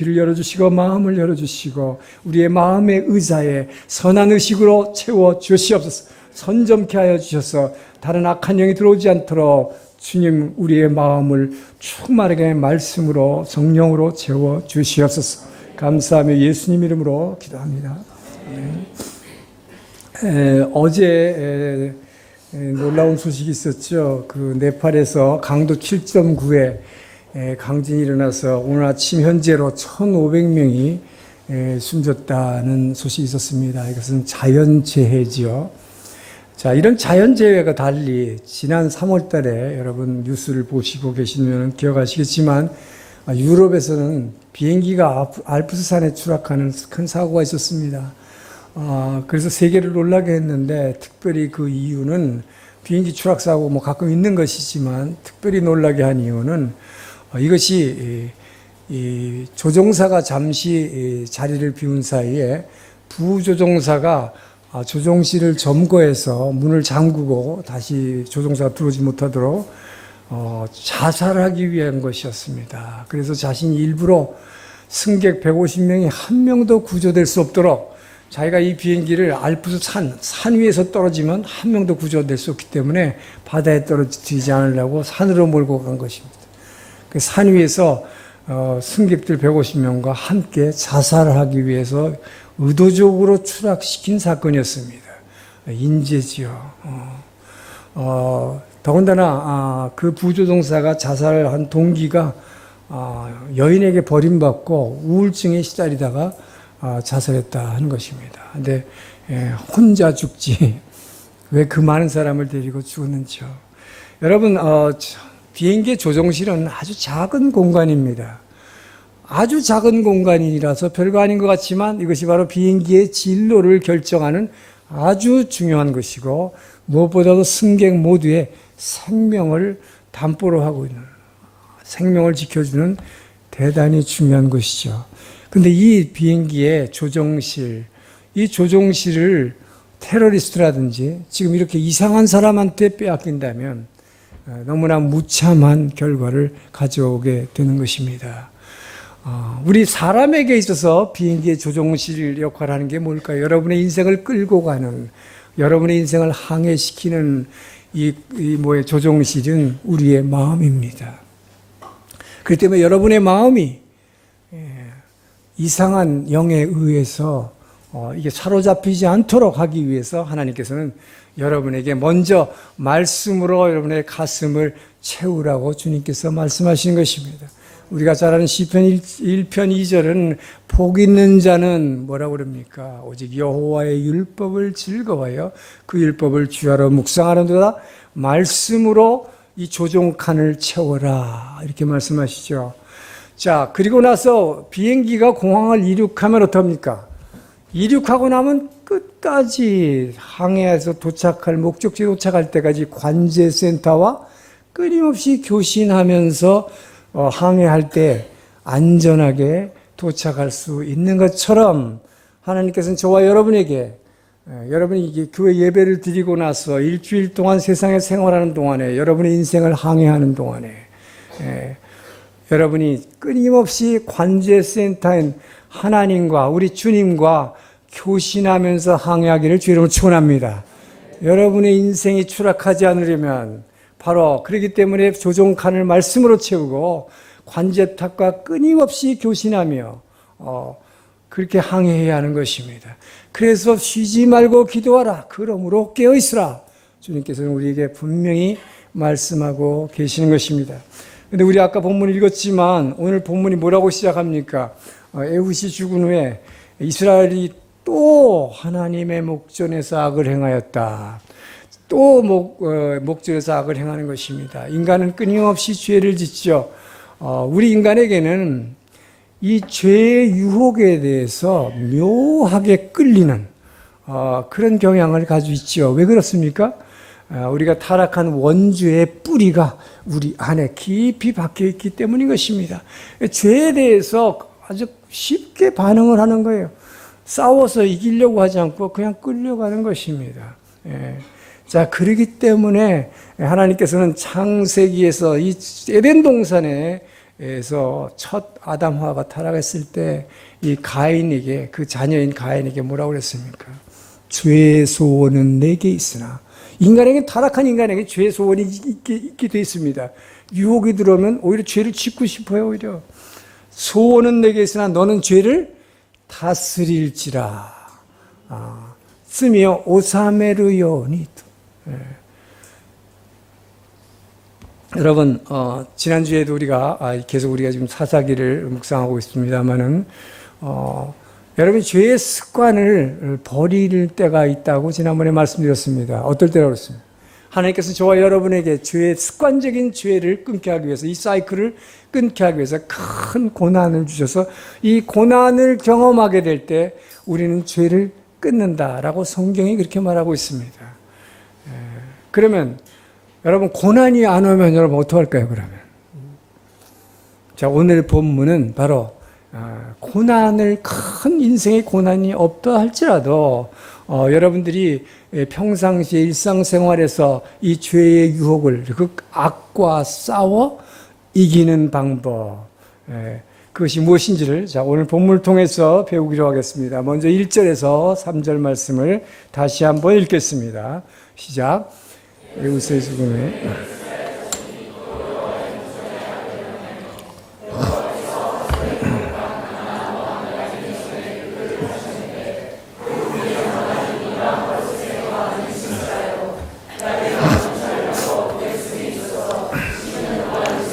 귀를 열어주시고 마음을 열어주시고 우리의 마음의 의자에 선한 의식으로 채워 주시옵소서. 선점케 하여 주셔서 다른 악한 영이 들어오지 않도록 주님 우리의 마음을 충만하게 말씀으로 성령으로 채워 주시옵소서. 감사하며 예수님 이름으로 기도합니다. 어제 놀라운 소식이 있었죠. 그 네팔에서 강도 7.9에 강진이 일어나서 오늘 아침 현재로 1,500명이 숨졌다는 소식이 있었습니다. 이것은 자연재해지요. 자, 이런 자연재해가 달리 지난 3월 달에 여러분 뉴스를 보시고 계시면 기억하시겠지만 유럽에서는 비행기가 알프스산에 추락하는 큰 사고가 있었습니다. 그래서 세계를 놀라게 했는데 특별히 그 이유는 비행기 추락 사고 가끔 있는 것이지만 특별히 놀라게 한 이유는 이것이 이 조종사가 잠시 자리를 비운 사이에 부조종사가 조종실을 점거해서 문을 잠그고 다시 조종사가 들어오지 못하도록 자살하기 위한 것이었습니다. 그래서 자신이 일부러 승객 150명이 한 명도 구조될 수 없도록 자기가 이 비행기를 알프스 산 위에서 떨어지면 한 명도 구조될 수 없기 때문에 바다에 떨어지지 않으려고 산으로 몰고 간 것입니다. 그 산 위에서 승객들 150명과 함께 자살하기 위해서 의도적으로 추락시킨 사건이었습니다. 인재지요. 더군다나 그 부조종사가 자살한 동기가 여인에게 버림받고 우울증에 시달리다가 자살했다 하는 것입니다. 근데 혼자 죽지 왜 그 많은 사람을 데리고 죽었는지요. 여러분 비행기의 조종실은 아주 작은 공간입니다. 아주 작은 공간이라서 별거 아닌 것 같지만 이것이 바로 비행기의 진로를 결정하는 아주 중요한 것이고 무엇보다도 승객 모두의 생명을 담보로 하고 있는 생명을 지켜주는 대단히 중요한 것이죠. 근데 이 비행기의 조종실, 이 조종실을 테러리스트라든지 지금 이렇게 이상한 사람한테 빼앗긴다면 너무나 무참한 결과를 가져오게 되는 것입니다. 우리 사람에게 있어서 비행기의 조종실 역할을 하는 게 뭘까요? 여러분의 인생을 끌고 가는, 여러분의 인생을 항해시키는 조종실은 우리의 마음입니다. 그렇기 때문에 여러분의 마음이 이상한 영에 의해서 이게 사로잡히지 않도록 하기 위해서 하나님께서는 여러분에게 먼저 말씀으로 여러분의 가슴을 채우라고 주님께서 말씀하시는 것입니다. 우리가 잘 아는 시편 1편 2절은 복 있는 자는 뭐라고 그럽니까? 오직 여호와의 율법을 즐거워하여 그 율법을 주야로 묵상하는도다. 말씀으로 이 조종칸을 채워라. 이렇게 말씀하시죠. 자, 그리고 나서 비행기가 공항을 이륙하면 어떡합니까? 이륙하고 나면 끝까지 항해해서 도착할 목적지에 도착할 때까지 관제센터와 끊임없이 교신하면서 항해할 때 안전하게 도착할 수 있는 것처럼 하나님께서는 저와 여러분에게 여러분이 이게 교회 예배를 드리고 나서 일주일 동안 세상에 생활하는 동안에 여러분의 인생을 항해하는 동안에 여러분이 끊임없이 관제센터인 하나님과 우리 주님과 교신하면서 항해하기를 주 이름으로 축원합니다. 여러분의 인생이 추락하지 않으려면 바로 그렇기 때문에 조종칸을 말씀으로 채우고 관제탑과 끊임없이 교신하며 그렇게 항해해야 하는 것입니다. 그래서 쉬지 말고 기도하라. 그러므로 깨어있으라. 주님께서는 우리에게 분명히 말씀하고 계시는 것입니다. 근데 우리 아까 본문 읽었지만 오늘 본문이 뭐라고 시작합니까? 에훗이 죽은 후에 이스라엘이 또 하나님의 목전에서 악을 행하였다. 또 목전에서 악을 행하는 것입니다. 인간은 끊임없이 죄를 짓죠. 우리 인간에게는 이 죄의 유혹에 대해서 묘하게 끌리는 그런 경향을 가지고 있죠. 왜 그렇습니까? 우리가 타락한 원죄의 뿌리가 우리 안에 깊이 박혀 있기 때문인 것입니다. 죄에 대해서 아주 쉽게 반응을 하는 거예요. 싸워서 이기려고 하지 않고 그냥 끌려가는 것입니다. 자, 그러기 때문에 하나님께서는 창세기에서 이 에덴 동산에 에서 첫 아담 하와가 타락했을 때 이 가인에게, 그 자녀인 가인에게 뭐라고 그랬습니까? 죄의 소원은 내게 있으나, 인간에게, 타락한 인간에게 죄의 소원이 있게 돼 있습니다. 유혹이 들어오면 오히려 죄를 짓고 싶어요. 오히려 소원은 내게 있으나 너는 죄를 다스릴지라. 쓰며 오사메르요니. 여러분, 지난주에도 계속 우리가 지금 사사기를 묵상하고 있습니다만은, 여러분, 죄의 습관을 버릴 때가 있다고 지난번에 말씀드렸습니다. 어떨 때라고 그랬습니까? 하나님께서 저와 여러분에게 습관적인 죄를 끊게 하기 위해서, 이 사이클을 끊게 하기 위해서 큰 고난을 주셔서 이 고난을 경험하게 될 때 우리는 죄를 끊는다라고 성경이 그렇게 말하고 있습니다. 그러면 여러분, 고난이 안 오면 여러분 어떡할까요, 그러면? 자, 오늘 본문은 바로 큰 인생의 고난이 없다 할지라도 여러분들이 평상시에 일상생활에서 이 죄의 유혹을, 그 악과 싸워 이기는 방법, 그것이 무엇인지를 오늘 본문을 통해서 배우기로 하겠습니다. 먼저 1절에서 3절 말씀을 다시 한번 읽겠습니다. 시작. 에우스의 죽음에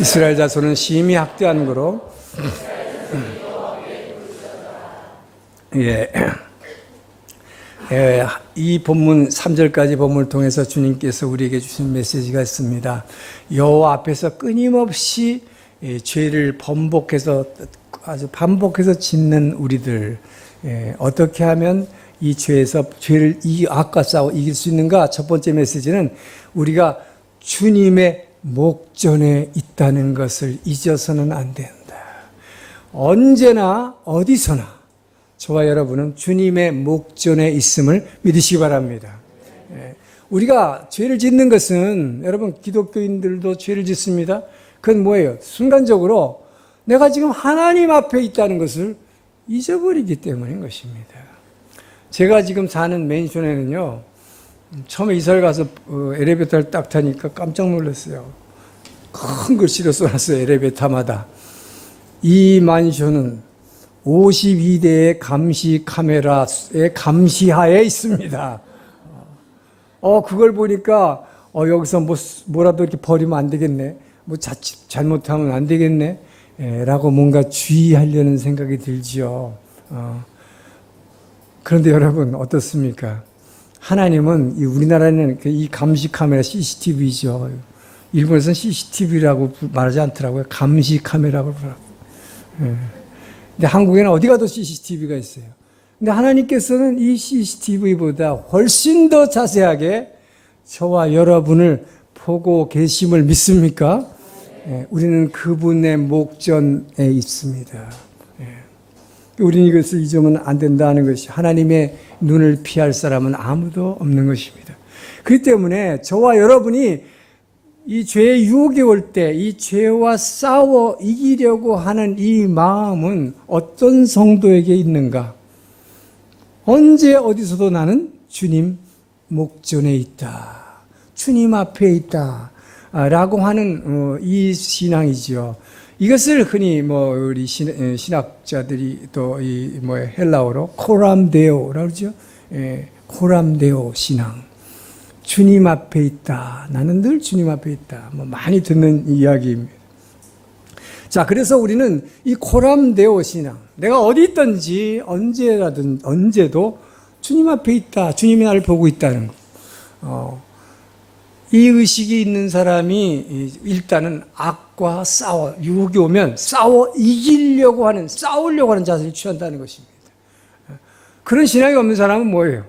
이스라엘 자손은 심히 학대한 거로 이 본문 3절까지 본문을 통해서 주님께서 우리에게 주신 메시지가 있습니다. 여호와 앞에서 끊임없이 죄를 아주 반복해서 짓는 우리들, 어떻게 하면 이 죄를 악과 싸워 이길 수 있는가? 첫 번째 메시지는 우리가 주님의 목전에 있다는 것을 잊어서는 안 된다. 언제나 어디서나 저와 여러분은 주님의 목전에 있음을 믿으시기 바랍니다. 우리가 죄를 짓는 것은, 여러분, 기독교인들도 죄를 짓습니다. 그건 뭐예요? 순간적으로 내가 지금 하나님 앞에 있다는 것을 잊어버리기 때문인 것입니다. 제가 지금 사는 맨션에는요, 처음에 이사를 가서 엘리베이터를 딱 타니까 깜짝 놀랐어요. 큰 글씨로 써놨어요. 엘리베이터마다. 이 만션은 52대의 감시 카메라의 감시하에 있습니다. 그걸 보니까 여기서 뭐라도 이렇게 버리면 안 되겠네. 자칫 잘못하면 안 되겠네. 라고 뭔가 주의하려는 생각이 들지요. 그런데 여러분 어떻습니까? 하나님은, 우리나라는 이 감시 카메라 CCTV죠. 일본에서는 CCTV라고 말하지 않더라고요. 감시 카메라고 부르더라고요. 근데 한국에는 어디 가도 CCTV가 있어요. 근데 하나님께서는 이 CCTV보다 훨씬 더 자세하게 저와 여러분을 보고 계심을 믿습니까? 우리는 그분의 목전에 있습니다. 우리는 이것을 잊으면 안 된다는 것이, 하나님의 눈을 피할 사람은 아무도 없는 것입니다. 그렇기 때문에 저와 여러분이 이 죄의 유혹이 올 때 이 죄와 싸워 이기려고 하는 이 마음은 어떤 성도에게 있는가? 언제 어디서도 나는 주님 목전에 있다. 주님 앞에 있다. 라고 하는 이 신앙이지요. 이것을 흔히 우리 신학자들이 또 헬라어로 코람데오라고 그러죠. 코람데오 신앙. 주님 앞에 있다. 나는 늘 주님 앞에 있다. 많이 듣는 이야기입니다. 자, 그래서 우리는 이 코람데오 신앙, 내가 어디 있든지 언제도 주님 앞에 있다. 주님이 나를 보고 있다는 거. 이 의식이 있는 사람이 일단은 악과 유혹이 오면 싸우려고 하는 자세를 취한다는 것입니다. 그런 신앙이 없는 사람은 뭐예요?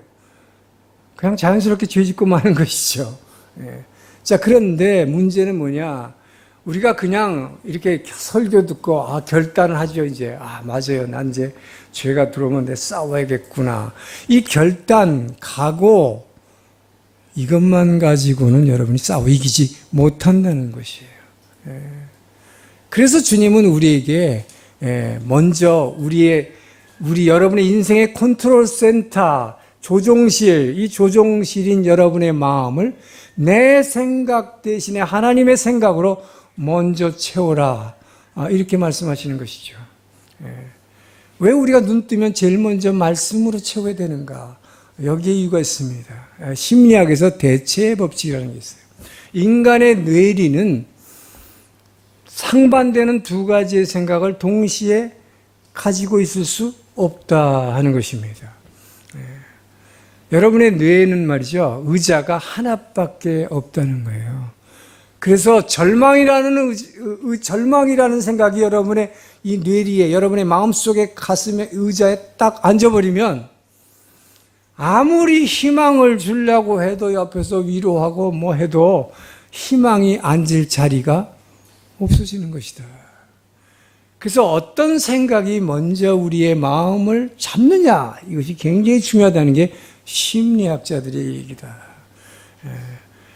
그냥 자연스럽게 죄 짓고 마는 것이죠. 자, 그런데 문제는 뭐냐? 우리가 그냥 이렇게 설교 듣고, 결단을 하죠, 이제. 맞아요. 난 이제 죄가 들어오면 내 싸워야겠구나. 이 결단, 각오, 이것만 가지고는 여러분이 싸워 이기지 못한다는 것이에요. 그래서 주님은 우리에게 먼저 우리 여러분의 인생의 컨트롤 센터, 조종실, 이 조종실인 여러분의 마음을 내 생각 대신에 하나님의 생각으로 먼저 채워라. 이렇게 말씀하시는 것이죠. 왜 우리가 눈 뜨면 제일 먼저 말씀으로 채워야 되는가? 여기에 이유가 있습니다. 심리학에서 대체의 법칙이라는 게 있어요. 인간의 뇌리는 상반되는 두 가지의 생각을 동시에 가지고 있을 수 없다 하는 것입니다. 여러분의 뇌에는 말이죠, 의자가 하나밖에 없다는 거예요. 그래서 절망이라는 생각이 여러분의 이 뇌리에, 여러분의 마음속에, 가슴에, 의자에 딱 앉아버리면 아무리 희망을 주려고 해도 옆에서 위로하고 뭐 해도 희망이 앉을 자리가 없어지는 것이다. 그래서 어떤 생각이 먼저 우리의 마음을 잡느냐, 이것이 굉장히 중요하다는 게 심리학자들의 얘기다.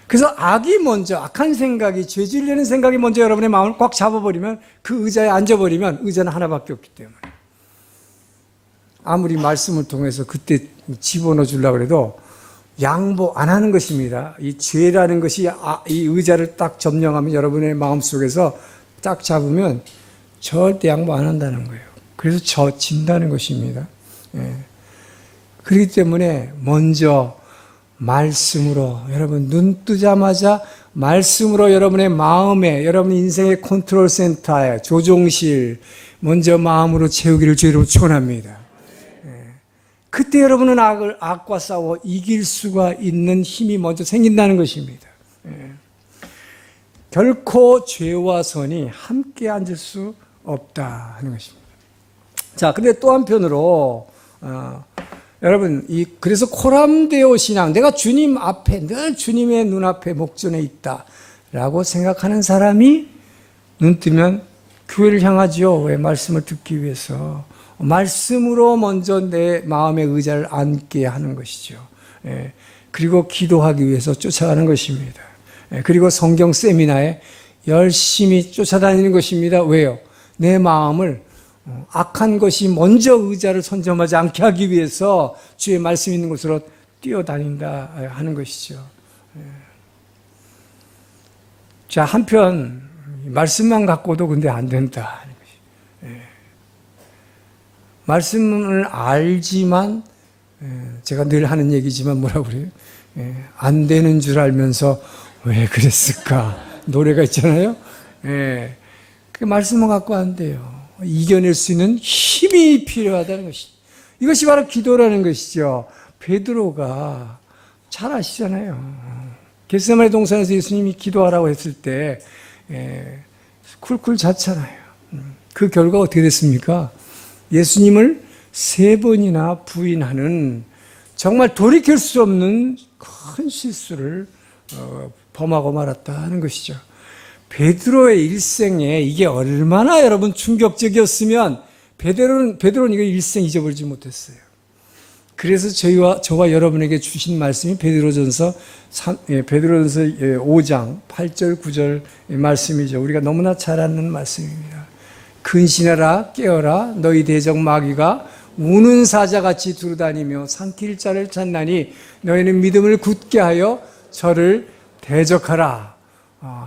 그래서 악한 생각이, 죄질 내는 생각이 먼저 여러분의 마음을 꽉 잡아버리면, 그 의자에 앉아버리면 의자는 하나밖에 없기 때문에 아무리 말씀을 통해서 그때 집어넣어 주려고 해도 양보 안 하는 것입니다. 이 죄라는 것이 이 의자를 딱 점령하면 여러분의 마음속에서 딱 잡으면 절대 양보 안 한다는 거예요. 그래서 져진다는 것입니다. 그렇기 때문에 먼저 말씀으로, 여러분 눈 뜨자마자 말씀으로 여러분의 마음에, 여러분 인생의 컨트롤 센터에, 조종실, 먼저 마음으로 채우기를 주의로 축원합니다. 그때 여러분은 악과 싸워 이길 수가 있는 힘이 먼저 생긴다는 것입니다. 결코 죄와 선이 함께 앉을 수 없다 하는 것입니다. 자, 근데 또 한편으로 여러분, 그래서 코람데오 신앙, 내가 주님 앞에, 늘 주님의 눈앞에 목전에 있다라고 생각하는 사람이 눈 뜨면 교회를 향하지요. 왜? 말씀을 듣기 위해서. 말씀으로 먼저 내 마음의 의자를 앉게 하는 것이죠. 그리고 기도하기 위해서 쫓아가는 것입니다. 그리고 성경 세미나에 열심히 쫓아다니는 것입니다. 왜요? 내 마음을 악한 것이 먼저 의자를 선점하지 않게 하기 위해서 주의 말씀 있는 곳으로 뛰어다닌다 하는 것이죠. 자, 한편 말씀만 갖고도 근데 안 된다 하는 것이죠. 말씀을 알지만, 제가 늘 하는 얘기지만 뭐라고 그래요? 안 되는 줄 알면서 왜 그랬을까? 노래가 있잖아요. 그 말씀을 갖고 안 돼요. 이겨낼 수 있는 힘이 필요하다는 것이죠. 이것이 바로 기도라는 것이죠. 베드로가 잘 아시잖아요. 겟세마네 동산에서 예수님이 기도하라고 했을 때 쿨쿨 잤잖아요. 그 결과 어떻게 됐습니까? 예수님을 3번이나 부인하는 정말 돌이킬 수 없는 큰 실수를 범하고 말았다는 것이죠. 베드로의 일생에 이게 얼마나 여러분 충격적이었으면 베드로는 이거 일생 잊어버리지 못했어요. 그래서 저와 여러분에게 주신 말씀이 베드로전서 5장 8절 9절 말씀이죠. 우리가 너무나 잘 아는 말씀입니다. 근신하라 깨어라 너희 대적 마귀가 우는 사자같이 두루다니며 삼킬 자를 찾나니 너희는 믿음을 굳게 하여 저를 대적하라.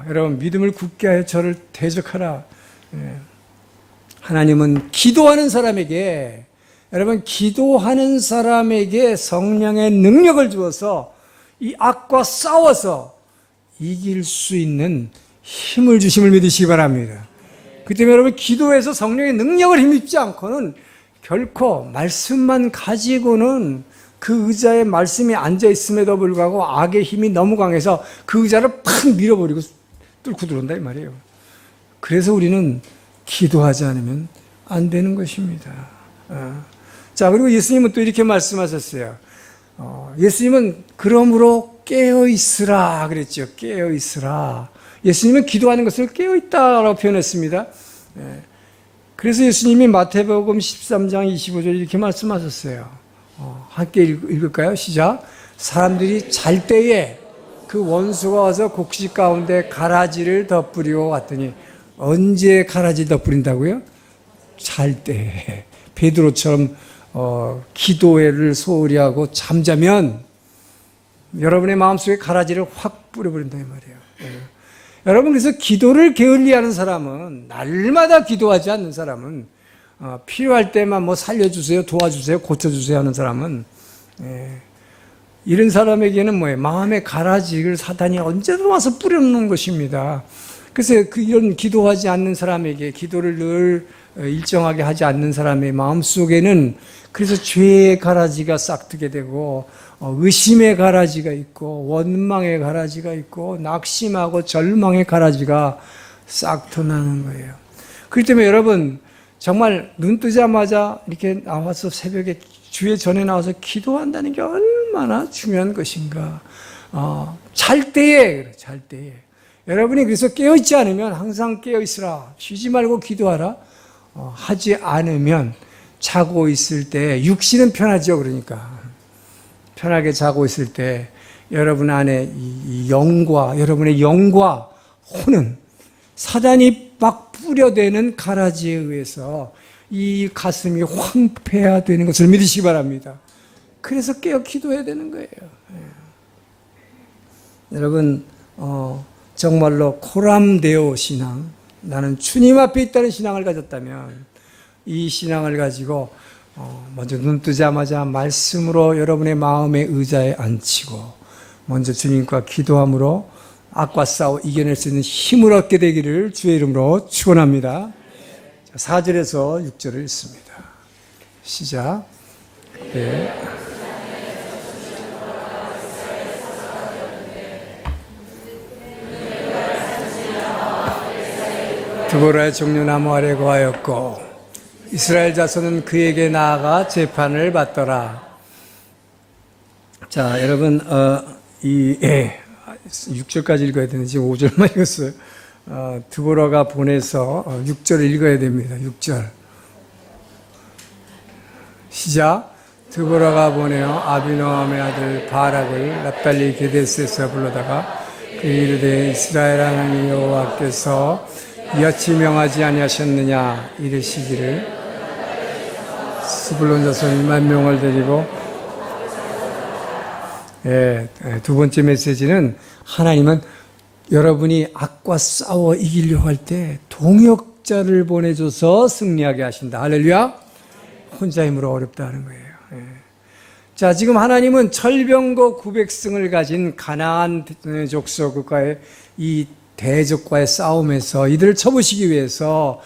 여러분 믿음을 굳게 하여 저를 대적하라. 하나님은 기도하는 사람에게 성령의 능력을 주어서 이 악과 싸워서 이길 수 있는 힘을 주심을 믿으시기 바랍니다. 그 때문에 여러분 기도해서 성령의 능력을 힘입지 않고는 결코 말씀만 가지고는 그 의자에 말씀이 앉아있음에도 불구하고 악의 힘이 너무 강해서 그 의자를 팍 밀어버리고 뚫고 들어온다 이 말이에요. 그래서 우리는 기도하지 않으면 안 되는 것입니다. 자, 그리고 예수님은 또 이렇게 말씀하셨어요. 예수님은 그러므로 깨어있으라 그랬죠. 깨어있으라. 예수님은 기도하는 것을 깨어있다라고 표현했습니다. 그래서 예수님이 마태복음 13장 25절 이렇게 말씀하셨어요. 함께 읽을까요? 시작. 사람들이 잘 때에 그 원수가 와서 곡식 가운데 가라지를 덧뿌리고 갔더니 언제 가라지다 뿌린다고요? 잘 때. 베드로처럼 기도회를 소홀히 하고 잠자면 여러분의 마음속에 가라지를 확 뿌려버린다 이 말이에요. 여러분, 그래서 기도를 게을리하는 사람은, 날마다 기도하지 않는 사람은, 필요할 때만 뭐 살려주세요, 도와주세요, 고쳐주세요 하는 사람은, 이런 사람에게는 뭐예요? 마음의 가라지를 사단이 언제든 와서 뿌려놓는 것입니다. 그래서 이런 기도하지 않는 사람에게, 기도를 늘 일정하게 하지 않는 사람의 마음속에는 그래서 죄의 가라지가 싹트게 되고, 의심의 가라지가 있고, 원망의 가라지가 있고, 낙심하고 절망의 가라지가 싹트나는 거예요. 그렇기 때문에 여러분, 정말 눈 뜨자마자 이렇게 나와서 새벽에 주의 전에 나와서 기도한다는 게 얼마나 중요한 것인가. 잘 때에. 여러분이 그래서 깨어있지 않으면 항상 깨어있으라. 쉬지 말고 기도하라. 하지 않으면 자고 있을 때, 육신은 편하죠. 그러니까. 편하게 자고 있을 때 여러분 안에 이 영과, 여러분의 영과 혼은 사단이 막 뿌려대는 가라지에 의해서 이 가슴이 황폐화되는 것을 믿으시기 바랍니다. 그래서 깨어 기도해야 되는 거예요. 여러분, 정말로 코람데오 신앙, 나는 주님 앞에 있다는 신앙을 가졌다면 이 신앙을 가지고 먼저 눈 뜨자마자 말씀으로 여러분의 마음의 의자에 앉히고 먼저 주님과 기도함으로 악과 싸워 이겨낼 수 있는 힘을 얻게 되기를 주의 이름으로 축원합니다. 4절에서 6절을 읽습니다. 시작. 네. 드보라의 종려나무 아래 거하였고 이스라엘 자손은 그에게 나아가 재판을 받더라. 자, 여러분, 6절까지 읽어야 되는데 지금 5절만 읽었어요. 드보라가 보내서 6절을 읽어야 됩니다. 6절. 시작. 드보라가 보내어 아비노함의 아들 바락을 납달리 게데스에서 불러다가 그 이르되 이스라엘 하나님 여호와께서 이같이 명하지 아니하셨느냐 이르시기를 스불론 자손 1만 명을 데리고 두 번째 메시지는 하나님은 여러분이 악과 싸워 이기려고 할 때 동역자를 보내줘서 승리하게 하신다. 할렐루야. 혼자 힘으로 어렵다 하는 거예요. 자, 지금 하나님은 철병거 900승을 가진 가나안 족속 국가의 이 대적과의 싸움에서 이들을 쳐부시기 위해서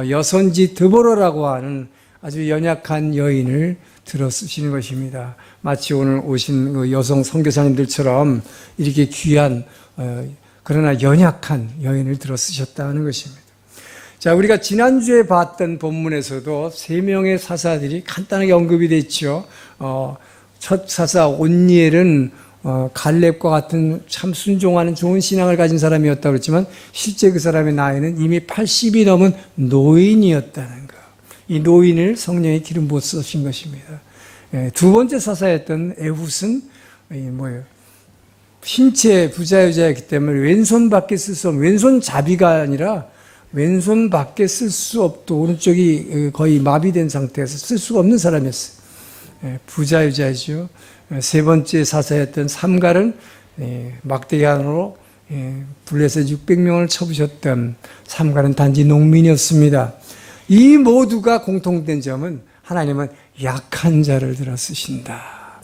여선지 드보라라고 하는 아주 연약한 여인을 들어 쓰시는 것입니다. 마치 오늘 오신 그 여성 선교사님들처럼 이렇게 귀한 그러나 연약한 여인을 들어 쓰셨다는 것입니다. 자, 우리가 지난주에 봤던 본문에서도 3명의 사사들이 간단하게 언급이 됐죠. 첫 사사 온니엘은 갈렙과 같은 참 순종하는 좋은 신앙을 가진 사람이었다고 그랬지만 실제 그 사람의 나이는 이미 80이 넘은 노인이었다는 것. 이 노인을 성령의 기름 부어 쓰신 것입니다. 두 번째 사사였던 에훗은 신체 부자유자였기 때문에 왼손밖에 쓸 수 없는, 왼손잡이가 아니라 왼손밖에 쓸 수 없도 오른쪽이 거의 마비된 상태에서 쓸 수가 없는 사람이었어요. 부자유자이죠. 세 번째 사사였던 삼갈은 막대기한으로 블레셋 600명을 쳐부셨던 삼갈은 단지 농민이었습니다. 이 모두가 공통된 점은 하나님은 약한 자를 들어 쓰신다.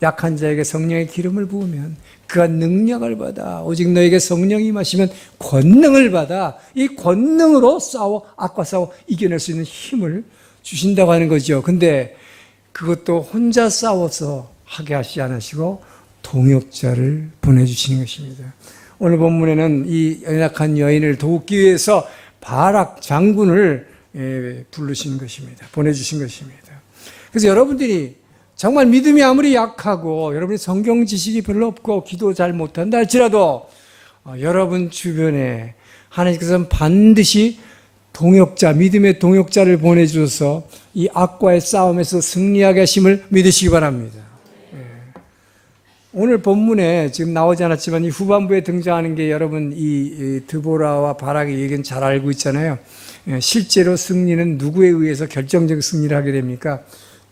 약한 자에게 성령의 기름을 부으면 그가 능력을 받아 오직 너에게 성령이 임하시면 권능을 받아 이 권능으로 악과 싸워 이겨낼 수 있는 힘을 주신다고 하는 거죠. 근데 그것도 혼자 싸워서 하게 하시지 않으시고 동역자를 보내주시는 것입니다. 오늘 본문에는 이 연약한 여인을 돕기 위해서 바락 장군을 부르신 것입니다. 보내주신 것입니다. 그래서 여러분들이 정말 믿음이 아무리 약하고 여러분이 성경 지식이 별로 없고 기도 잘 못한다 할지라도 여러분 주변에 하나님께서는 반드시 동역자, 믿음의 동역자를 보내주셔서 이 악과의 싸움에서 승리하게 하심을 믿으시기 바랍니다. 오늘 본문에 지금 나오지 않았지만 이 후반부에 등장하는 게 여러분 이 드보라와 바락의 얘기는 잘 알고 있잖아요. 실제로 승리는 누구에 의해서 결정적 승리를 하게 됩니까?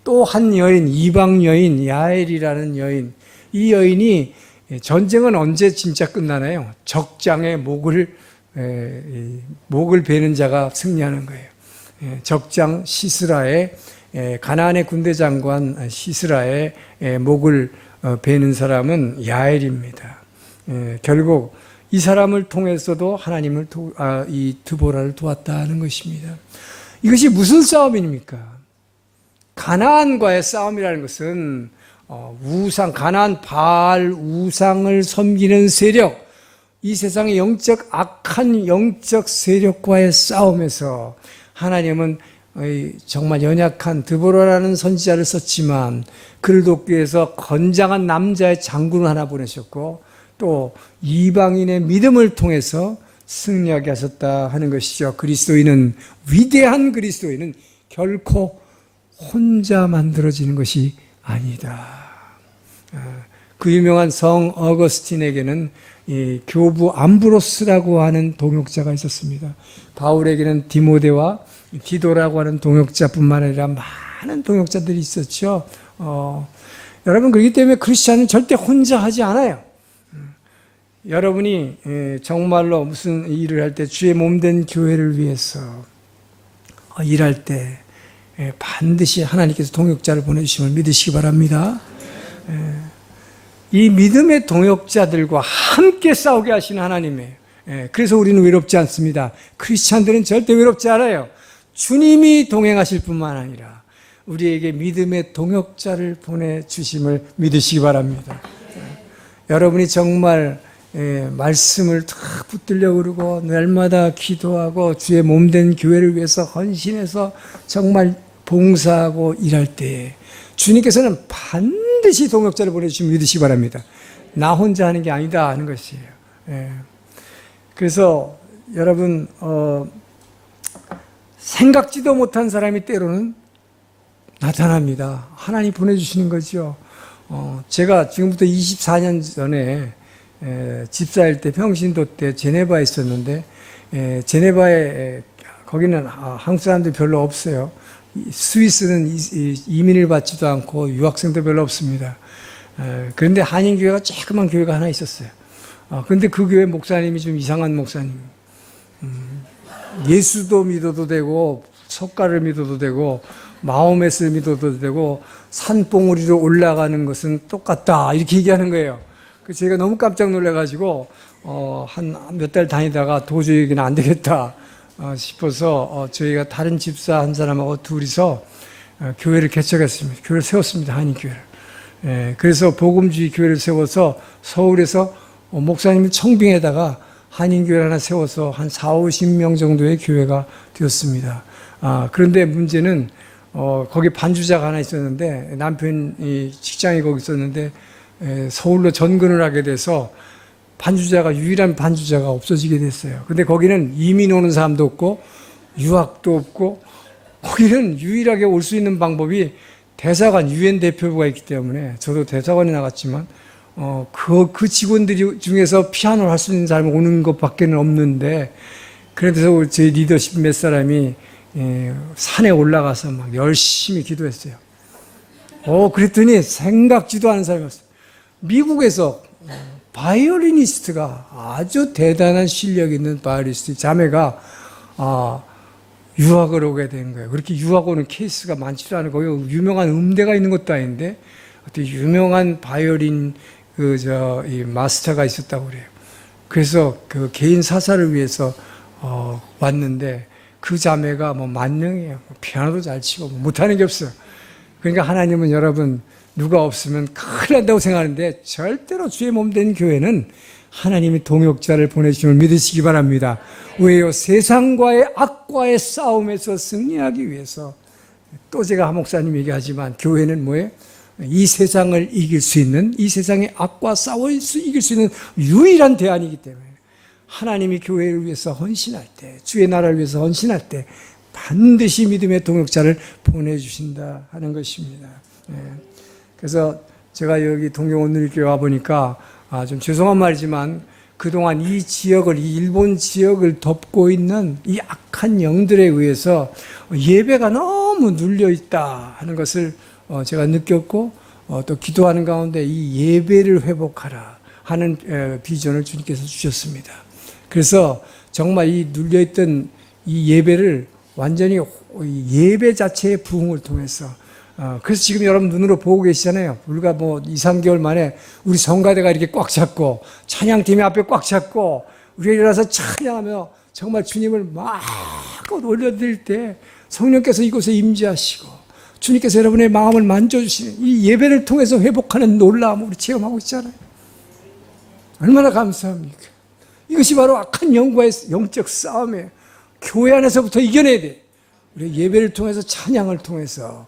또 한 여인, 이방 여인, 야엘이라는 여인. 이 여인이 전쟁은 언제 진짜 끝나나요? 적장의 목을 베는 자가 승리하는 거예요. 적장 시스라의 가나안의 군대 장관 시스라의 목을 베는 사람은 야엘입니다. 결국 이 사람을 통해서도 하나님을 이 드보라를 도왔다는 것입니다. 이것이 무슨 싸움입니까? 가나안과의 싸움이라는 것은 우상, 가나안 바알 우상을 섬기는 세력, 이 세상의 악한 영적 세력과의 싸움에서 하나님은 정말 연약한 드보라라는 선지자를 썼지만 그를 돕기 위해서 건장한 남자의 장군을 하나 보내셨고 또 이방인의 믿음을 통해서 승리하게 하셨다 하는 것이죠. 위대한 그리스도인은 결코 혼자 만들어지는 것이 아니다. 그 유명한 성 어거스틴에게는 이 교부 암브로스라고 하는 동역자가 있었습니다. 바울에게는 디모데와 디도라고 하는 동역자뿐만 아니라 많은 동역자들이 있었죠. 여러분, 그렇기 때문에 크리스찬은 절대 혼자 하지 않아요. 여러분이 정말로 무슨 일을 할 때 주의 몸된 교회를 위해서 일할 때 반드시 하나님께서 동역자를 보내주심을 믿으시기 바랍니다. 이 믿음의 동역자들과 함께 싸우게 하시는 하나님이에요. 그래서 우리는 외롭지 않습니다. 크리스찬들은 절대 외롭지 않아요. 주님이 동행하실 뿐만 아니라 우리에게 믿음의 동역자를 보내주심을 믿으시기 바랍니다. 여러분이 정말 말씀을 탁 붙들려 그러고 날마다 기도하고 주의 몸된 교회를 위해서 헌신해서 정말 봉사하고 일할 때에 주님께서는 반드시 동역자를 보내주시면 믿으시기 바랍니다. 나 혼자 하는 게 아니다 하는 것이에요. 그래서 여러분 생각지도 못한 사람이 때로는 나타납니다. 하나님 보내주시는 거죠. 제가 지금부터 24년 전에 집사일 때 평신도 때 제네바에 있었는데 제네바에 거기는 한국 사람들이 별로 없어요. 스위스는 이민을 받지도 않고 유학생도 별로 없습니다. 그런데 한인교회가 조그만 교회가 하나 있었어요. 그런데 그 교회 목사님이 좀 이상한 목사님. 예수도 믿어도 되고 석가를 믿어도 되고 마호멧을 믿어도 되고 산봉우리로 올라가는 것은 똑같다 이렇게 얘기하는 거예요. 그래서 제가 너무 깜짝 놀라가지고 한 몇 달 다니다가 도저히 여기는 안 되겠다 싶어서 저희가 다른 집사 한 사람하고 둘이서 교회를 개척했습니다. 교회를 세웠습니다. 한인교회를. 그래서 복음주의 교회를 세워서 서울에서 목사님을 청빙에다가 한인교회를 하나 세워서 한 40-50명 정도의 교회가 되었습니다. 그런데 문제는 거기 반주자가 하나 있었는데 남편이 직장이 거기 있었는데 서울로 전근을 하게 돼서 유일한 반주자가 없어지게 됐어요. 근데 거기는 이민 오는 사람도 없고 유학도 없고 거기는 유일하게 올 수 있는 방법이 대사관 유엔 대표부가 있기 때문에 저도 대사관에 나갔지만 그 직원들이 중에서 피아노를 할 수 있는 사람이 오는 것밖에 없는데 그래서 저희 리더십 몇 사람이 산에 올라가서 막 열심히 기도했어요. 그랬더니 생각지도 않은 사람이었어요. 미국에서 바이올리니스트가 아주 대단한 실력 있는 바이올리니스트 자매가 유학을 오게 된 거예요. 그렇게 유학 오는 케이스가 많지도 않고 거기 유명한 음대가 있는 것도 아닌데 어떻게 유명한 바이올린 이 마스터가 있었다고 그래요. 그래서 그 개인 사사를 위해서 왔는데 그 자매가 만능이에요. 피아노도 잘 치고 못하는 게 없어요. 그러니까 하나님은 여러분 누가 없으면 큰일 난다고 생각하는데 절대로 주의 몸된 교회는 하나님이 동역자를 보내주심을 믿으시기 바랍니다. 왜요? 세상과의 악과의 싸움에서 승리하기 위해서 또 제가 한 목사님 얘기하지만 교회는 뭐예요? 이 세상을 이길 수 있는 이 세상의 악과 싸워 이길 수 있는 유일한 대안이기 때문에 하나님이 교회를 위해서 헌신할 때 주의 나라를 위해서 헌신할 때 반드시 믿음의 동역자를 보내주신다 하는 것입니다. 그래서 제가 여기 동경오늘교회 와보니까 좀 죄송한 말이지만 그동안 이 지역을, 이 일본 지역을 덮고 있는 이 악한 영들에 의해서 예배가 너무 눌려있다 하는 것을 제가 느꼈고 또 기도하는 가운데 이 예배를 회복하라 하는 비전을 주님께서 주셨습니다. 그래서 정말 이 눌려있던 이 예배를 완전히 예배 자체의 부흥을 통해서 그래서 지금 여러분 눈으로 보고 계시잖아요. 불과 2, 3개월 만에 우리 성가대가 이렇게 꽉 찼고 찬양팀이 앞에 꽉 찼고 우리가 일어나서 찬양하며 정말 주님을 마음껏 올려드릴 때 성령께서 이곳에 임재하시고 주님께서 여러분의 마음을 만져주시는 이 예배를 통해서 회복하는 놀라움을 우리 체험하고 있잖아요. 얼마나 감사합니까? 이것이 바로 악한 영과의 영적 싸움이에요. 교회 안에서부터 이겨내야 돼. 우리 예배를 통해서 찬양을 통해서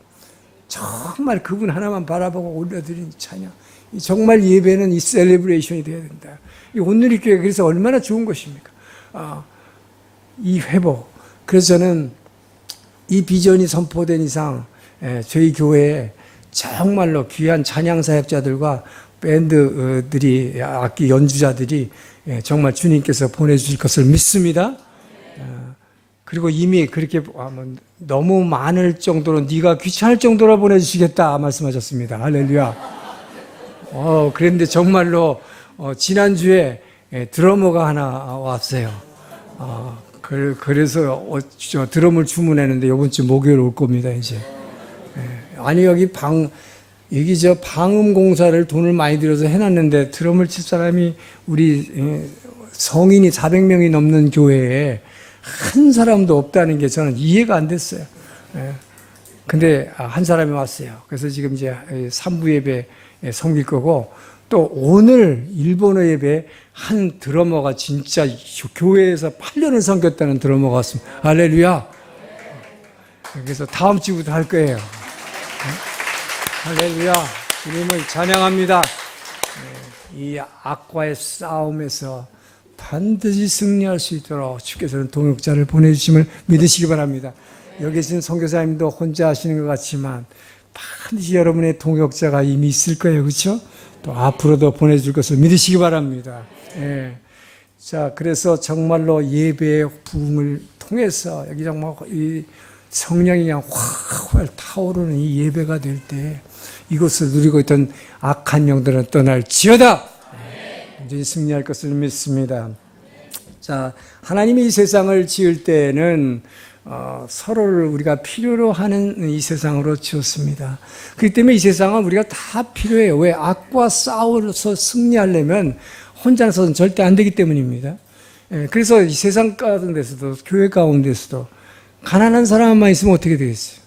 정말 그분 하나만 바라보고 올려드린 찬양. 정말 예배는 이 셀레브레이션이 되어야 된다. 이 오늘의 교회 그래서 얼마나 좋은 것입니까? 이 회복. 그래서 저는 이 비전이 선포된 이상 저희 교회에 정말로 귀한 찬양 사역자들과 밴드들이 악기 연주자들이 정말 주님께서 보내주실 것을 믿습니다. 그리고 이미 그렇게 너무 많을 정도로 네가 귀찮을 정도로 보내주시겠다 말씀하셨습니다. 할렐루야. 그런데 정말로 지난주에 드러머가 하나 왔어요. 그래서 드럼을 주문했는데 이번 주 목요일 올 겁니다. 이제. 아니 여기 방음 공사를 돈을 많이 들여서 해놨는데 드럼을 칠 사람이 우리 성인이 400명이 넘는 교회에 한 사람도 없다는 게 저는 이해가 안 됐어요. 근데 한 사람이 왔어요. 그래서 지금 이제 3부 예배 섬길 거고 또 오늘 일본어 예배 한 드러머가 진짜 교회에서 8년을 섬겼다는 드러머가 왔습니다. 할렐루야. 그래서 다음 주부터 할 거예요. 할렐루야. 주님을 찬양합니다. 이 악과의 싸움에서 반드시 승리할 수 있도록 주께서는 동역자를 보내주심을 믿으시기 바랍니다. 여기 계신 선교사님도 혼자 하시는 것 같지만 반드시 여러분의 동역자가 이미 있을 거예요. 그렇죠? 또 앞으로도 보내줄 것을 믿으시기 바랍니다. 자, 그래서 정말로 예배의 부흥을 통해서 여기 정말 이 성령이 그냥 활활 타오르는 이 예배가 될 때 이것을 누리고 있던 악한 영들은 떠날지어다. 완전히 승리할 것을 믿습니다. 자, 하나님이 이 세상을 지을 때는 서로를 우리가 필요로 하는 이 세상으로 지었습니다. 그렇기 때문에 이 세상은 우리가 다 필요해요. 왜? 악과 싸워서 승리하려면 혼자서는 절대 안 되기 때문입니다. 그래서 이 세상 가운데서도 교회 가운데서도 가난한 사람만 있으면 어떻게 되겠어요?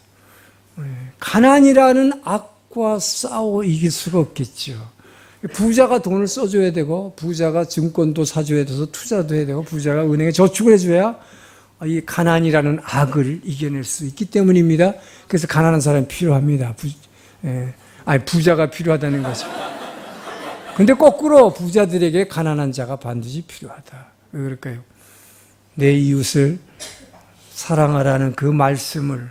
가난이라는 악과 싸워 이길 수가 없겠죠. 부자가 돈을 써줘야 되고 부자가 증권도 사줘야 돼서 투자도 해야 되고 부자가 은행에 저축을 해줘야 이 가난이라는 악을 이겨낼 수 있기 때문입니다. 그래서 가난한 사람이 필요합니다. 부자가 필요하다는 거죠. 근데 거꾸로 부자들에게 가난한 자가 반드시 필요하다. 왜 그럴까요? 내 이웃을 사랑하라는 그 말씀을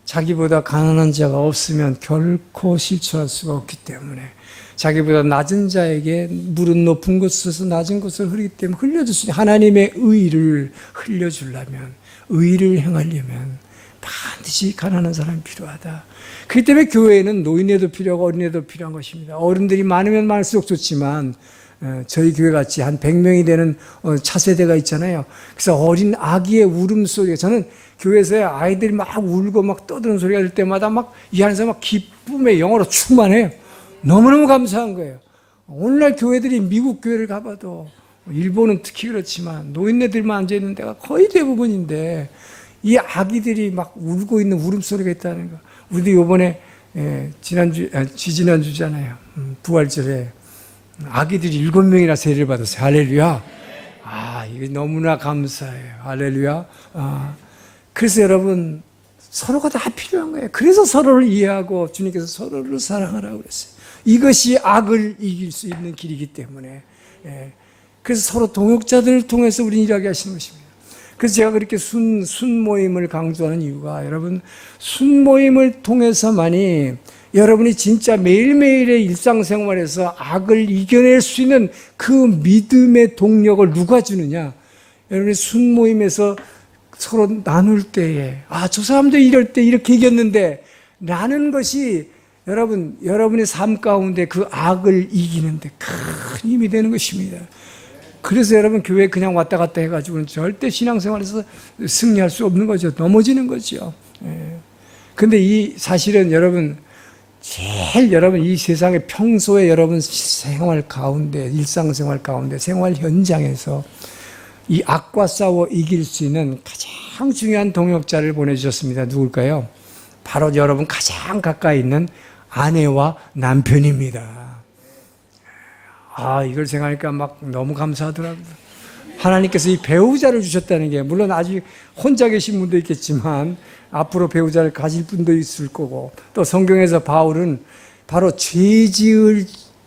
자기보다 가난한 자가 없으면 결코 실천할 수가 없기 때문에 자기보다 낮은 자에게 물은 높은 곳에서 낮은 곳을 흐르기 때문에 흘려줄 수 있는 하나님의 의를 흘려주려면 의를 행하려면 반드시 가난한 사람이 필요하다. 그렇기 때문에 교회에는 노인네도 필요하고 어린애도 필요한 것입니다. 어른들이 많으면 많을수록 좋지만 저희 교회 같이 한 100명이 되는 차세대가 있잖아요. 그래서 어린 아기의 울음소리가 저는 교회에서 아이들이 막 울고 막 떠드는 소리가 들 때마다 막 이 안에서 막 기쁨의 영어로 충만해요. 너무너무 감사한 거예요. 오늘날 교회들이 미국 교회를 가봐도 일본은 특히 그렇지만 노인네들만 앉아있는 데가 거의 대부분인데 이 아기들이 막 울고 있는 울음소리가 있다는 거. 우리도 이번에 지지난주잖아요. 부활절에 아기들이 7명이나 세례를 받았어요. 할렐루야. 이게 너무나 감사해요. 할렐루야. 그래서 여러분 서로가 다 필요한 거예요. 그래서 서로를 이해하고 주님께서 서로를 사랑하라고 그랬어요. 이것이 악을 이길 수 있는 길이기 때문에 그래서 서로 동역자들을 통해서 우리는 일하게 하시는 것입니다. 그래서 제가 그렇게 순모임을 강조하는 이유가 여러분 순모임을 통해서만이 여러분이 진짜 매일매일의 일상생활에서 악을 이겨낼 수 있는 그 믿음의 동력을 누가 주느냐? 여러분이 순모임에서 서로 나눌 때에, 저 사람도 이럴 때 이렇게 이겼는데, 라는 것이 여러분의 삶 가운데 그 악을 이기는데 큰 힘이 되는 것입니다. 그래서 여러분 교회 그냥 왔다 갔다 해가지고는 절대 신앙생활에서 승리할 수 없는 거죠. 넘어지는 거죠. 근데 이 사실은 여러분 이 세상에 평소에 여러분 생활 가운데, 일상생활 가운데, 생활 현장에서 이 악과 싸워 이길 수 있는 가장 중요한 동역자를 보내주셨습니다. 누굴까요? 바로 여러분 가장 가까이 있는 아내와 남편입니다. 이걸 생각하니까 막 너무 감사하더라고요. 하나님께서 이 배우자를 주셨다는 게, 물론 아직 혼자 계신 분도 있겠지만 앞으로 배우자를 가질 분도 있을 거고, 또 성경에서 바울은 바로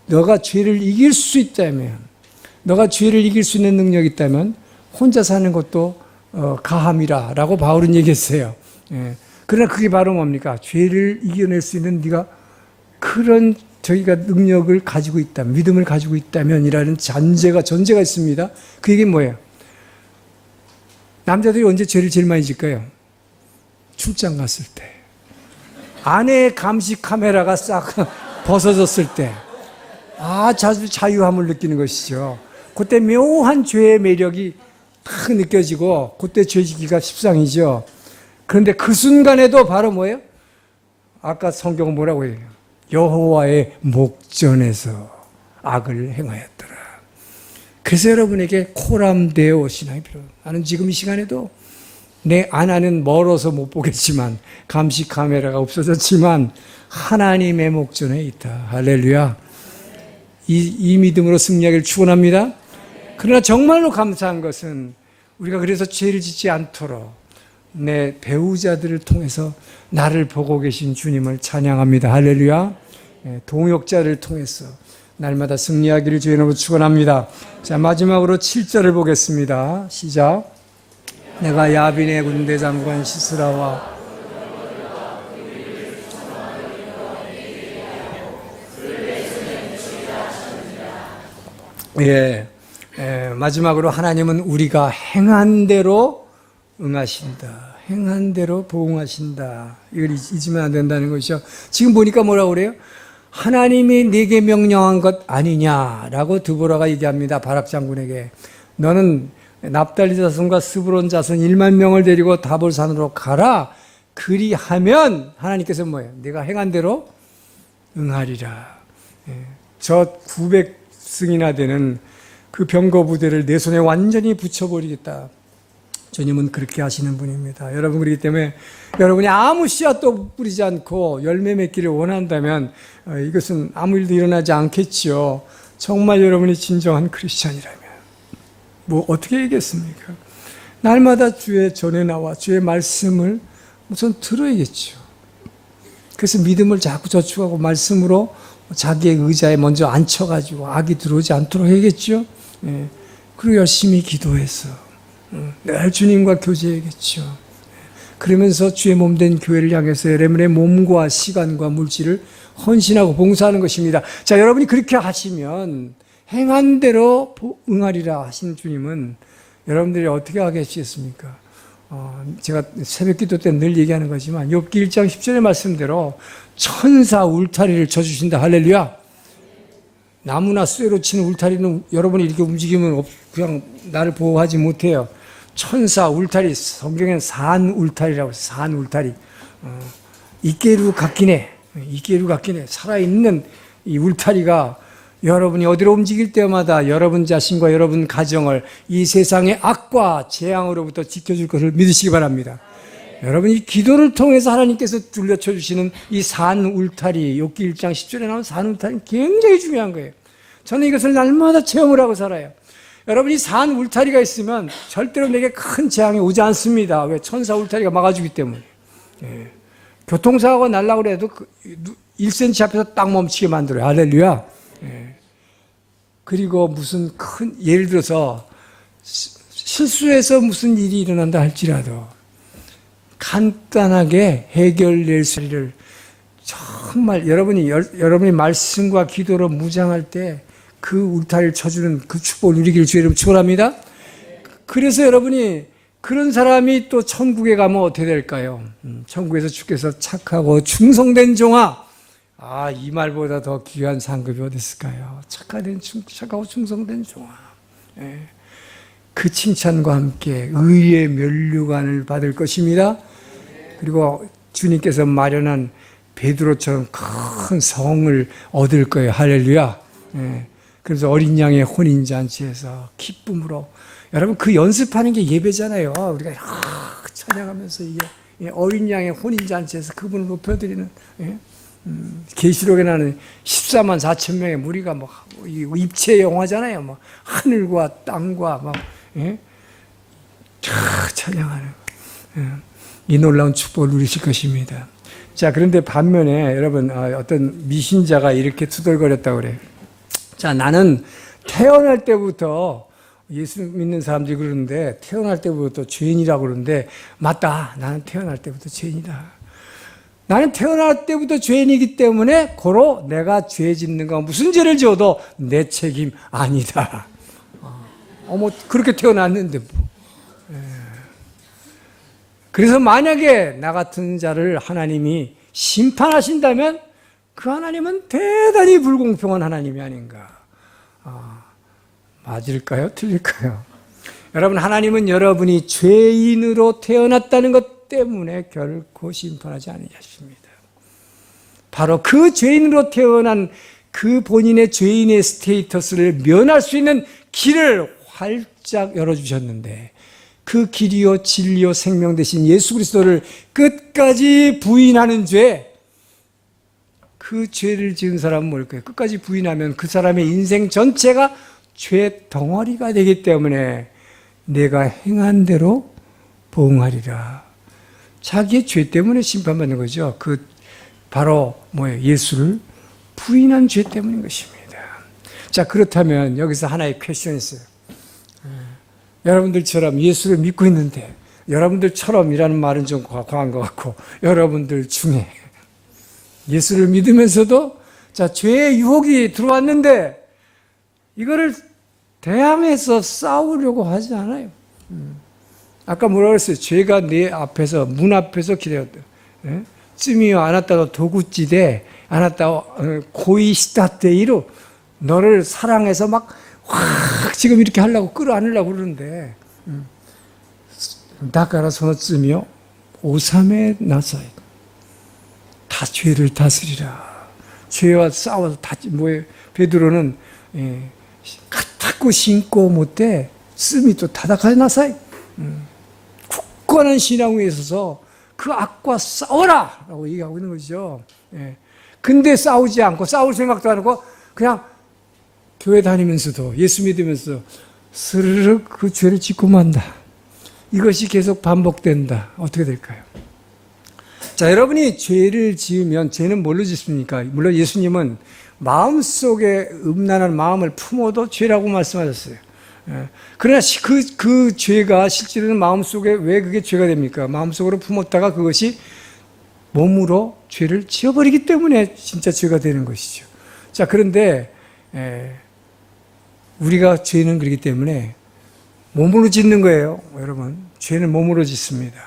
너가 죄를 이길 수 있다면, 너가 죄를 이길 수 있는 능력이 있다면 혼자 사는 것도 가함이라 라고 바울은 얘기했어요. 그러나 그게 바로 뭡니까? 죄를 이겨낼 수 있는 네가 그런 저희가 능력을 가지고 있다면, 믿음을 가지고 있다면이라는 전제가 있습니다. 그 얘기는 뭐예요? 남자들이 언제 죄를 제일 많이 질까요? 출장 갔을 때. 아내의 감시 카메라가 싹 벗어졌을 때. 자유함을 느끼는 것이죠. 그때 묘한 죄의 매력이 탁 느껴지고, 그때 죄지기가 십상이죠. 그런데 그 순간에도 바로 뭐예요? 아까 성경은 뭐라고 해요? 여호와의 목전에서 악을 행하였더라. 그래서 여러분에게 코람데오 신앙이 필요해요. 나는 지금 이 시간에도 내 아내는 멀어서 못 보겠지만, 감시 카메라가 없어졌지만 하나님의 목전에 있다. 할렐루야. 이 믿음으로 승리하기를 축원합니다. 그러나 정말로 감사한 것은 우리가 그래서 죄를 짓지 않도록 내 배우자들을 통해서 나를 보고 계신 주님을 찬양합니다. 할렐루야. 동역자를 통해서 날마다 승리하기를 주의 이름으로 축원합니다. 자, 마지막으로 7절을 보겠습니다. 시작. 내가 야빈의 군대 장관 시스라와 마지막으로 하나님은 우리가 행한 대로 응하신다. 행한 대로 보응하신다. 이걸 잊으면 안 된다는 것이죠. 지금 보니까 뭐라고 그래요? 하나님이 네게 명령한 것 아니냐라고 드보라가 얘기합니다. 바락 장군에게. 너는 납달리 자손과 스브론 자손 1만 명을 데리고 다볼산으로 가라. 그리하면 하나님께서 뭐예요? 네가 행한 대로 응하리라. 저 900승이나 되는 그 병거 부대를 내 손에 완전히 붙여버리겠다. 주님은 그렇게 하시는 분입니다. 여러분, 그렇기 때문에 여러분이 아무 씨앗도 뿌리지 않고 열매 맺기를 원한다면 이것은 아무 일도 일어나지 않겠지요. 정말 여러분이 진정한 크리스찬이라면 뭐 어떻게 얘기했습니까? 날마다 주의 전에 나와 주의 말씀을 우선 들어야겠죠. 그래서 믿음을 자꾸 저축하고 말씀으로 자기의 의자에 먼저 앉혀가지고 악이 들어오지 않도록 해야겠죠. 그리고 열심히 기도해서 늘 주님과 교제해야겠죠. 그러면서 주의 몸된 교회를 향해서 여러분의 몸과 시간과 물질을 헌신하고 봉사하는 것입니다. 자, 여러분이 그렇게 하시면 행한 대로 응하리라 하신 주님은 여러분들이 어떻게 하겠습니까? 제가 새벽 기도 때 늘 얘기하는 거지만 욥기 1장 10절의 말씀대로 천사 울타리를 쳐주신다. 할렐루야. 나무나 쇠로 치는 울타리는 여러분이 이렇게 움직이면 그냥 나를 보호하지 못해요. 천사 울타리, 성경엔 산 울타리라고 해서 산 울타리. 이케루 같기네. 살아있는 이 울타리가 여러분이 어디로 움직일 때마다 여러분 자신과 여러분 가정을 이 세상의 악과 재앙으로부터 지켜줄 것을 믿으시기 바랍니다. 여러분이 기도를 통해서 하나님께서 둘러쳐 주시는 이 산 울타리, 욥기 1장 10절에 나온 산 울타리는 굉장히 중요한 거예요. 저는 이것을 날마다 체험을 하고 살아요. 여러분이 산 울타리가 있으면 절대로 내게 큰 재앙이 오지 않습니다. 왜? 천사 울타리가 막아주기 때문에. 교통사고가 날라고 그래도 1cm 앞에서 딱 멈추게 만들어요. 할렐루야. 그리고 무슨 예를 들어서 실수해서 무슨 일이 일어난다 할지라도 간단하게 해결될 수를 정말 여러분이 말씀과 기도로 무장할 때 그 울타리를 쳐주는 그 축복을 누리기를 주의 이름으로 축원합니다. 그래서 여러분이 그런 사람이 또 천국에 가면 어떻게 될까요? 천국에서 주께서 착하고 충성된 종아, 이 말보다 더 귀한 상급이 어디 있을까요? 착하고 충성된 종아. 예. 그 칭찬과 함께 의의 면류관을 받을 것입니다. 그리고 주님께서 마련한 베드로처럼 큰 성을 얻을 거예요. 할렐루야. 예. 그래서 어린 양의 혼인잔치에서 기쁨으로, 여러분 그 연습하는 게 예배잖아요. 우리가 찬양하면서 이게 어린 양의 혼인잔치에서 그분을 높여드리는, 예? 계시록에 나는 14만 4천 명의 무리가 뭐 입체 영화잖아요. 뭐 하늘과 땅과 막, 예? 찬양하는, 예. 이 놀라운 축복을 누리실 것입니다. 자, 그런데 반면에 여러분, 어떤 미신자가 이렇게 투덜거렸다고 그래요. 자, 나는 태어날 때부터, 예수 믿는 사람들이 그러는데 태어날 때부터 죄인이라고 그러는데, 맞다. 나는 태어날 때부터 죄인이다. 나는 태어날 때부터 죄인이기 때문에 고로 내가 죄 짓는 거 무슨 죄를 지어도 내 책임 아니다. 그렇게 태어났는데 뭐. 그래서 만약에 나 같은 자를 하나님이 심판하신다면 그 하나님은 대단히 불공평한 하나님이 아닌가. 맞을까요? 틀릴까요? 여러분, 하나님은 여러분이 죄인으로 태어났다는 것 때문에 결코 심판하지 않으십니다. 바로 그 죄인으로 태어난 그 본인의 죄인의 스테이터스를 면할 수 있는 길을 활짝 열어주셨는데, 그 길이요 진리요 생명 되신 예수 그리스도를 끝까지 부인하는 죄, 그 죄를 지은 사람은 뭘까요? 끝까지 부인하면 그 사람의 인생 전체가 죄 덩어리가 되기 때문에 내가 행한 대로 보응하리라. 자기의 죄 때문에 심판받는 거죠. 바로 예수를 부인한 죄 때문인 것입니다. 자, 그렇다면 여기서 하나의 퀘스천이 있어요. 여러분들처럼 예수를 믿고 있는데, 여러분들처럼이라는 말은 좀 과한 것 같고, 여러분들 중에 예수를 믿으면서도 죄의 유혹이 들어왔는데 이거를 대항해서 싸우려고 하지 않아요. 아까 뭐라고 그랬어요? 죄가 내 앞에서, 문 앞에서 기다렸다. 쯤이요 아나타도 도구찌대 아나타 고이 시타테이로 너를 사랑해서 막 확 지금 이렇게 하려고 끌어안으려고 그러는데, 다가라 소노쯤이요 오삼에 나사이 다 죄를 다스리라. 죄와 싸워서 베드로는 갖다고 신고 못돼 쓰미 또 타다카이 나사이. 굳건한 신앙 위에 있어서 그 악과 싸워라 라고 얘기하고 있는 거죠. 근데 싸우지 않고 싸울 생각도 안 하고 그냥 교회 다니면서도 예수 믿으면서 스르륵 그 죄를 짓고 만다. 이것이 계속 반복된다. 어떻게 될까요? 자, 여러분이 죄를 지으면 죄는 뭘로 짓습니까? 물론 예수님은 마음속에 음란한 마음을 품어도 죄라고 말씀하셨어요. 그러나 그 죄가 실제로는 마음속에 왜 그게 죄가 됩니까? 마음속으로 품었다가 그것이 몸으로 죄를 지어버리기 때문에 진짜 죄가 되는 것이죠. 자, 그런데 우리가 죄는 그렇기 때문에 몸으로 짓는 거예요. 여러분, 죄는 몸으로 짓습니다.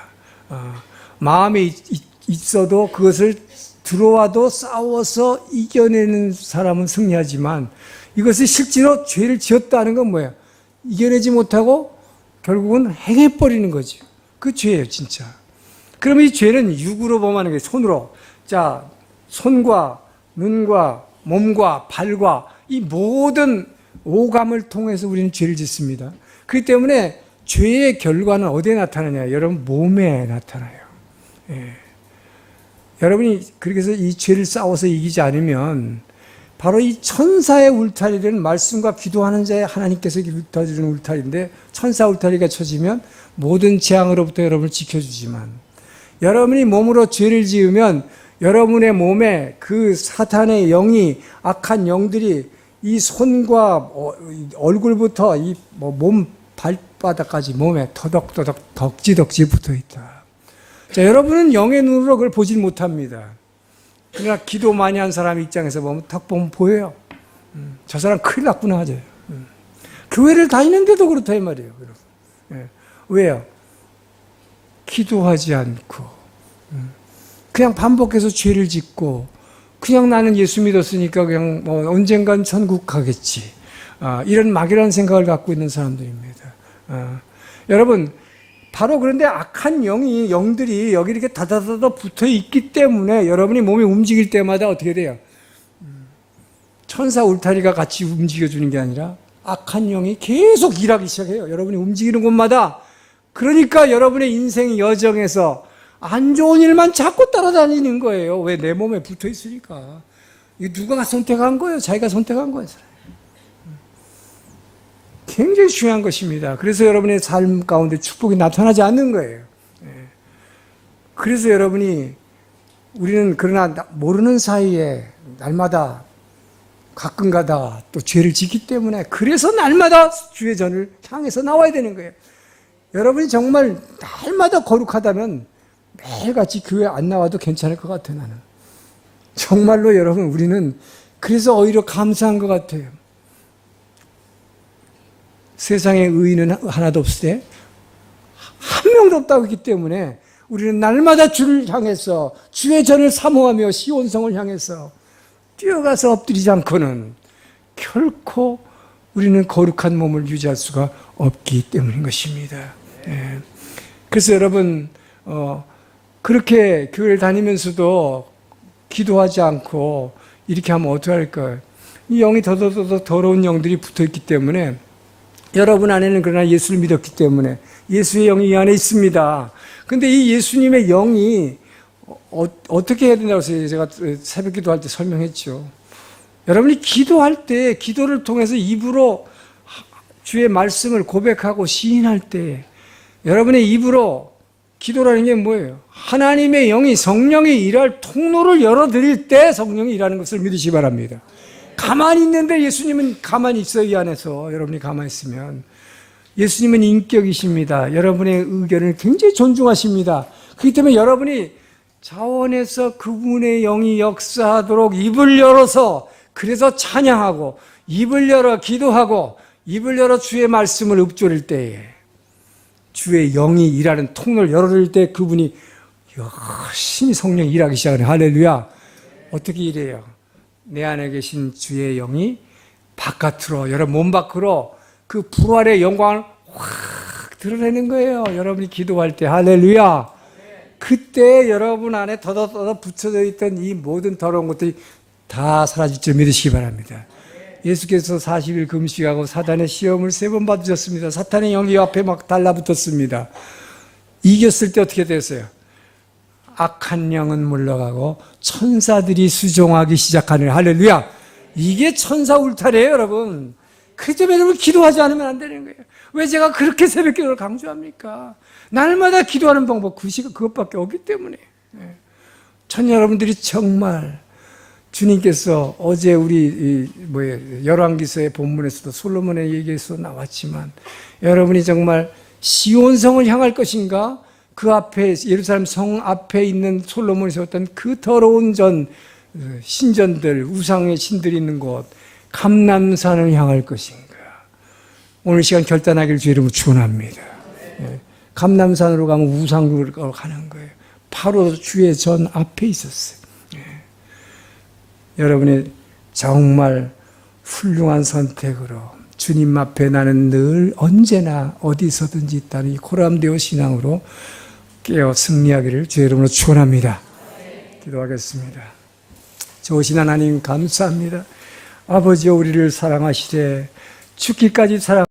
마음에 있어도 그것을 들어와도 싸워서 이겨내는 사람은 승리하지만, 이것을 실제로 죄를 지었다는 건 뭐예요? 이겨내지 못하고 결국은 행해버리는 거죠. 그 죄예요, 진짜. 그러면 이 죄는 육으로 범하는 게 손으로. 자, 손과 눈과 몸과 발과 이 모든 오감을 통해서 우리는 죄를 짓습니다. 그렇기 때문에 죄의 결과는 어디에 나타나냐? 여러분, 몸에 나타나요. 여러분이 그래서 이 죄를 싸워서 이기지 않으면 바로 이 천사의 울타리는 말씀과 기도하는 자의 하나님께서 울타주는 울타리인데, 천사 울타리가 쳐지면 모든 재앙으로부터 여러분을 지켜주지만, 여러분이 몸으로 죄를 지으면 여러분의 몸에 그 사탄의 영이, 악한 영들이 이 손과 얼굴부터 이 몸 발바닥까지 몸에 터덕터덕 덕지덕지 붙어 있다. 자, 여러분은 영의 눈으로 그걸 보질 못합니다. 그러나 기도 많이 한 사람 입장에서 보면 딱 보면 보여요. 저 사람 큰일 났구나 하죠. 교회를 다니는데도 그렇다 이 말이에요. 왜요? 기도하지 않고 그냥 반복해서 죄를 짓고 그냥 나는 예수 믿었으니까 그냥 뭐 언젠간 천국 가겠지. 이런 막연한 생각을 갖고 있는 사람들입니다. 여러분, 바로 그런데 악한 영들이 여기 이렇게 다다다다 붙어 있기 때문에 여러분이 몸이 움직일 때마다 어떻게 돼요? 천사 울타리가 같이 움직여주는 게 아니라 악한 영이 계속 일하기 시작해요. 여러분이 움직이는 곳마다. 그러니까 여러분의 인생 여정에서 안 좋은 일만 자꾸 따라다니는 거예요. 왜? 내 몸에 붙어 있으니까. 이거 누가 선택한 거예요? 자기가 선택한 거예요. 굉장히 중요한 것입니다. 그래서 여러분의 삶 가운데 축복이 나타나지 않는 거예요. 그래서 여러분이 우리는 그러나 모르는 사이에 날마다 가끔 가다 또 죄를 짓기 때문에 그래서 날마다 주의 전을 향해서 나와야 되는 거예요. 여러분이 정말 날마다 거룩하다면 매일같이 교회 안 나와도 괜찮을 것 같아요. 나는 정말로 여러분 우리는 그래서 오히려 감사한 것 같아요. 세상에 의인은 하나도 없을 때 한 명도 없다고 했기 때문에 우리는 날마다 주를 향해서 주의 전을 사모하며 시온성을 향해서 뛰어가서 엎드리지 않고는 결코 우리는 거룩한 몸을 유지할 수가 없기 때문인 것입니다. 그래서 여러분 그렇게 교회를 다니면서도 기도하지 않고 이렇게 하면 어떻게 할까요? 이 영이 더더더 더러운 영들이 붙어있기 때문에 여러분 안에는 그러나 예수를 믿었기 때문에 예수의 영이 이 안에 있습니다. 근데 이 예수님의 영이 어떻게 해야 된다고 해서 제가 새벽 기도할 때 설명했죠. 여러분이 기도할 때 기도를 통해서 입으로 주의 말씀을 고백하고 시인할 때 여러분의 입으로 기도라는 게 뭐예요? 하나님의 영이 성령이 일할 통로를 열어드릴 때 성령이 일하는 것을 믿으시기 바랍니다. 가만히 있는데 예수님은 가만히 있어요. 이 안에서 여러분이 가만히 있으면 예수님은 인격이십니다. 여러분의 의견을 굉장히 존중하십니다. 그렇기 때문에 여러분이 자원해서 그분의 영이 역사하도록 입을 열어서 그래서 찬양하고 입을 열어 기도하고 입을 열어 주의 말씀을 읊조릴 때에 주의 영이 일하는 통로를 열어줄 때 그분이 열심히 성령이 일하기 시작하네. 할렐루야. 어떻게 일해요? 내 안에 계신 주의 영이 바깥으로 여러분 몸 밖으로 그 부활의 영광을 확 드러내는 거예요. 여러분이 기도할 때 할렐루야. 그때 여러분 안에 더더더 붙여져 있던 이 모든 더러운 것들이 다 사라질 줄 믿으시기 바랍니다. 예수께서 40일 금식하고 사단의 시험을 3번 받으셨습니다. 사탄의 영이 앞에 막 달라붙었습니다. 이겼을 때 어떻게 됐어요? 악한 영은 물러가고 천사들이 수종하기 시작하는 할렐루야. 이게 천사 울타리예요, 여러분. 그 때문에 여러분 기도하지 않으면 안 되는 거예요. 왜 제가 그렇게 새벽 기도를 강조합니까? 날마다 기도하는 방법 그것밖에 없기 때문에. 전 여러분들이 정말 주님께서 어제 우리 열왕기서의 본문에서도 솔로몬의 얘기에서 나왔지만 여러분이 정말 시온성을 향할 것인가? 그 앞에 예루살렘 성 앞에 있는 솔로몬이 세웠던 그 더러운 신전들 우상의 신들이 있는 곳 감람산을 향할 것인가? 오늘 시간 결단하기를 주의 이름으로 축원합니다. 감람산으로 가면 우상으로 가는 거예요. 바로 주의 전 앞에 있었어요. 여러분의 정말 훌륭한 선택으로 주님 앞에 나는 늘 언제나 어디서든지 있다는 이 코람데오 신앙으로 깨어 승리하기를 주의 이름으로 축원합니다. 기도하겠습니다. 좋으신 하나님 감사합니다. 아버지여 우리를 사랑하시되 죽기까지 사랑